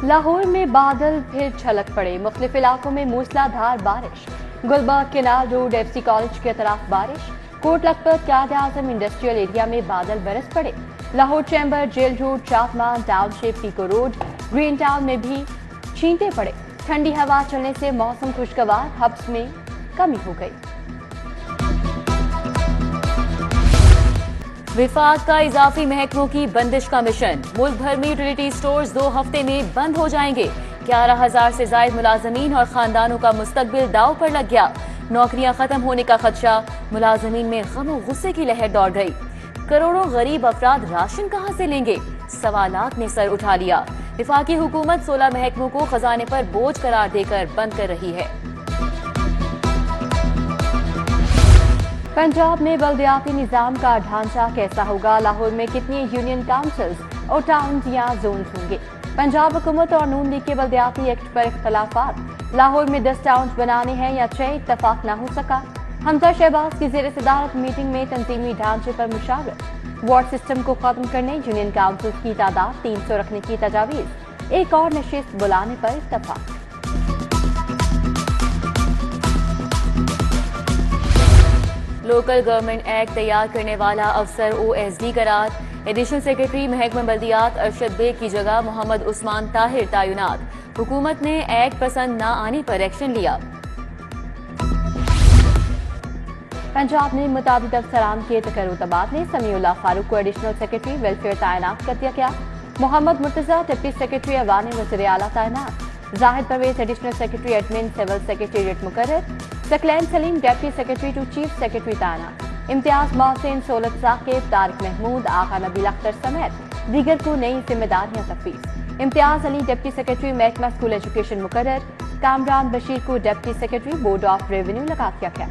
لاہور میں بادل پھر چھلک پڑے، مختلف علاقوں میں موسلادھار بارش۔ Gulberg canal road F C college کی طرف بارش۔ کوٹ لکھپت قائد اعظم انڈسٹریل ایریا میں بادل برس پڑے۔ Lahore chamber jail road, Shadman town Peco road, green town میں بھی چھینٹے پڑے۔ ٹھنڈی ہوا چلنے سے موسم خوشگوار، ہبس میں کمی ہو گئی۔ وفاق کا اضافی محکموں کی بندش کا مشن، ملک بھر میں یوٹیلیٹی سٹورز 2 ہفتے میں بند ہو جائیں گے۔ 11,000 سے زائد ملازمین اور خاندانوں کا مستقبل داؤ پر لگ گیا۔ نوکریاں ختم ہونے کا خدشہ، ملازمین میں غم و غصے کی لہر دوڑ گئی۔ کروڑوں غریب افراد راشن کہاں سے لیں گے؟ سوالات نے سر اٹھا لیا۔ وفاقی حکومت 16 محکموں کو خزانے پر بوجھ قرار دے کر بند کر رہی ہے۔ پنجاب میں بلدیاتی نظام کا ڈھانچہ کیسا ہوگا؟ لاہور میں کتنی یونین کاؤنسلز اور ٹاؤنز یا زونز ہوں گے؟ پنجاب حکومت اور نون لیگ کے بلدیاتی ایکٹ پر اختلافات۔ لاہور میں 10 ٹاؤنز بنانے ہیں یا 6، اتفاق نہ ہو سکا۔ حمزہ شہباز کی زیر صدارت میٹنگ میں تنظیمی ڈھانچے پر مشاورت۔ وارڈ سسٹم کو ختم کرنے، یونین کاؤنسلز کی تعداد 300 رکھنے کی تجاویز۔ ایک اور نشست بلانے پر اتفاق۔ لوکل گورنمنٹ ایکٹ تیار کرنے والا افسر OSD قرار۔ ایڈیشنل سیکرٹری محکمہ بلدیات ارشد بیگ کی جگہ محمد عثمان طاہر تعینات۔ حکومت نے ایکٹ پسند نہ آنے پر ایکشن لیا۔ پنجاب نے متعدد افسران کے تقرر و تبادلے۔ سمیع اللہ فاروق کو ایڈیشنل سیکرٹری ویلفیئر تعینات کر دیا گیا۔ محمد مرتضیٰ ڈپٹی سیکرٹری ایوان وزیر اعلیٰ تعینات۔ Zahid Pervez additional secretary admin civil secretariat مقرر۔ Saqlain Saleem deputy secretary to chief secretary تعینات۔ امتیاز محسن، سولت ثاقب، طارق محمود، آغا نبیل اختر سمیت دیگر کو نئی ذمہ داریاں تفویض۔ امتیاز علی ڈپٹی سیکرٹری محکمہ اسکول ایجوکیشن مقرر۔ کامران بشیر کو deputy secretary board of revenue لگا دیا گیا۔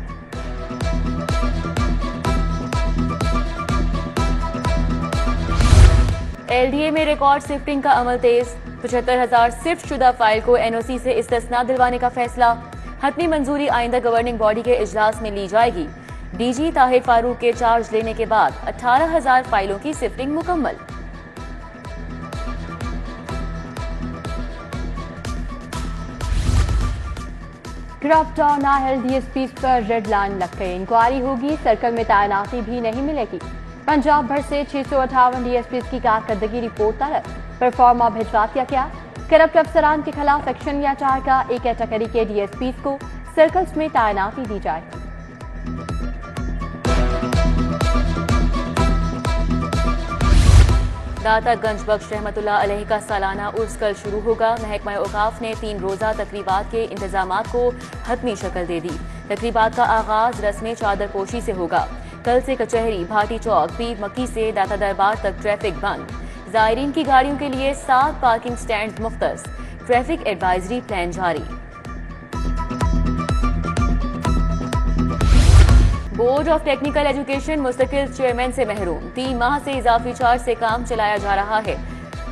LDA میں ریکارڈ سفٹنگ کا عمل تیز۔ 75,000 سفٹ شدہ فائل کو NOC سے استثناء دلوانے کا فیصلہ۔ حتمی منظوری آئندہ گورننگ باڈی کے اجلاس میں لی جائے گی۔ DG طاہر فاروق کے چارج لینے کے بعد 18,000 فائلوں کی سفٹنگ مکمل۔ کرپٹ اور نااہل DSPs پر ریڈ لائن لگ گئی۔ انکوائری ہوگی، سرکل میں تعیناتی بھی نہیں ملے گی۔ پنجاب بھر سے 658 DSPs کی کارکردگی رپورٹ طلب، پرفارما بھجوا دیا گیا۔ کرپٹ افسران کے خلاف ایکشن لیا جائے گا۔ ایک کیٹیگری کے DSPs کو سرکلز میں تعیناتی دی جائے گی۔ داتا گنج بخش رحمت اللہ علیہ کا سالانہ عرس کل شروع ہوگا۔ محکمہ اوقاف نے 3 روزہ تقریبات کے انتظامات کو حتمی شکل دے دی۔ تقریبات کا آغاز رسم چادر پوشی سے ہوگا۔ کل سے کچہری، بھاٹی چوک، پیر مکی سے داتا دربار تک ٹریفک بند۔ زائرین کی گاڑیوں کے لیے 7 پارکنگ سٹینڈ مختص۔ ٹریفک ایڈوائزری پلان جاری۔ بورڈ آف ٹیکنیکل ایجوکیشن مستقل چیئرمین سے محروم۔ 3 ماہ سے اضافی چارج سے کام چلایا جا رہا ہے۔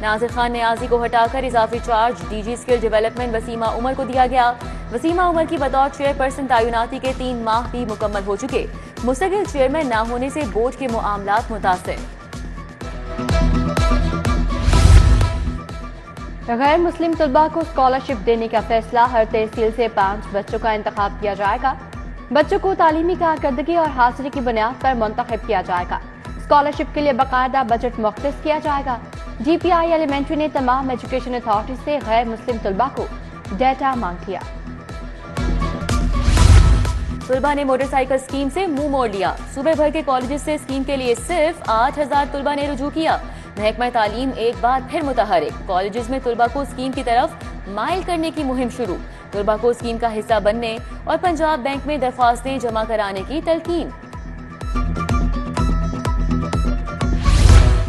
ناصر خان نیازی کو ہٹا کر اضافی چارج DG اسکل ڈیولپمنٹ وسیمہ عمر کو دیا گیا۔ وسیمہ عمر کی بطور چیئرپرسن تعیناتی کے 3 ماہ بھی مکمل ہو چکے۔ مستقل چیئرمین نہ ہونے سے بورڈ کے معاملات متاثر۔ غیر مسلم طلباء کو اسکالرشپ دینے کا فیصلہ۔ ہر تحصیل سے 5 بچوں کا انتخاب کیا جائے گا۔ بچوں کو تعلیمی کارکردگی اور حاصلی کی بنیاد پر منتخب کیا جائے گا۔ اسکالرشپ کے لیے باقاعدہ بجٹ مختص کیا جائے گا۔ DPI ایلیمنٹری نے تمام ایجوکیشن اتھارٹیز سے غیر مسلم طلباء کو ڈیٹا مانگ لیا۔ طلباء نے موٹر سائیکل اسکیم سے منہ موڑ لیا۔ صوبے بھر کے کالجز سے اسکیم کے لیے صرف 8,000 طلباء نے رجوع کیا۔ محکمہ تعلیم ایک بار پھر متحرک۔ کالجز میں طلباء کو اسکیم کی طرف مائل کرنے کی مہم شروع۔ طلباء کو اسکیم کا حصہ بننے اور پنجاب بینک میں درخواستیں جمع کرانے کی تلقین۔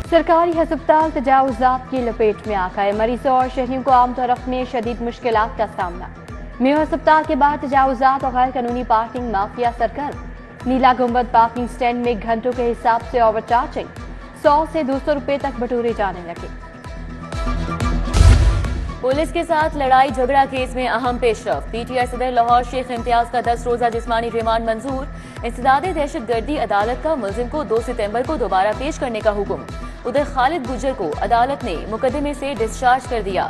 سرکاری ہسپتال تجاوزات کی لپیٹ میں آ گئے۔ مریضوں اور شہریوں کو عام طرف میں شدید مشکلات کا سامنا۔ میو ہسپتال کے بعد تجاوزات اور غیر قانونی پارکنگ مافیا سرگرم۔ نیلا گنبد پارکنگ سٹینڈ میں گھنٹوں کے حساب سے اوور چارجنگ، 100 سے 200 روپے تک بٹورے جانے لگے۔ پولیس کے ساتھ لڑائی جھگڑا کیس میں اہم پیش رفت۔ PTI صدر لاہور شیخ امتیاز کا 10 روزہ جسمانی ریمانڈ منظور۔ انسداد دہشت گردی عدالت کا ملزم کو 2 ستمبر کو دوبارہ پیش کرنے کا حکم۔ ادھر خالد گجر کو عدالت نے مقدمے سے ڈسچارج کر دیا۔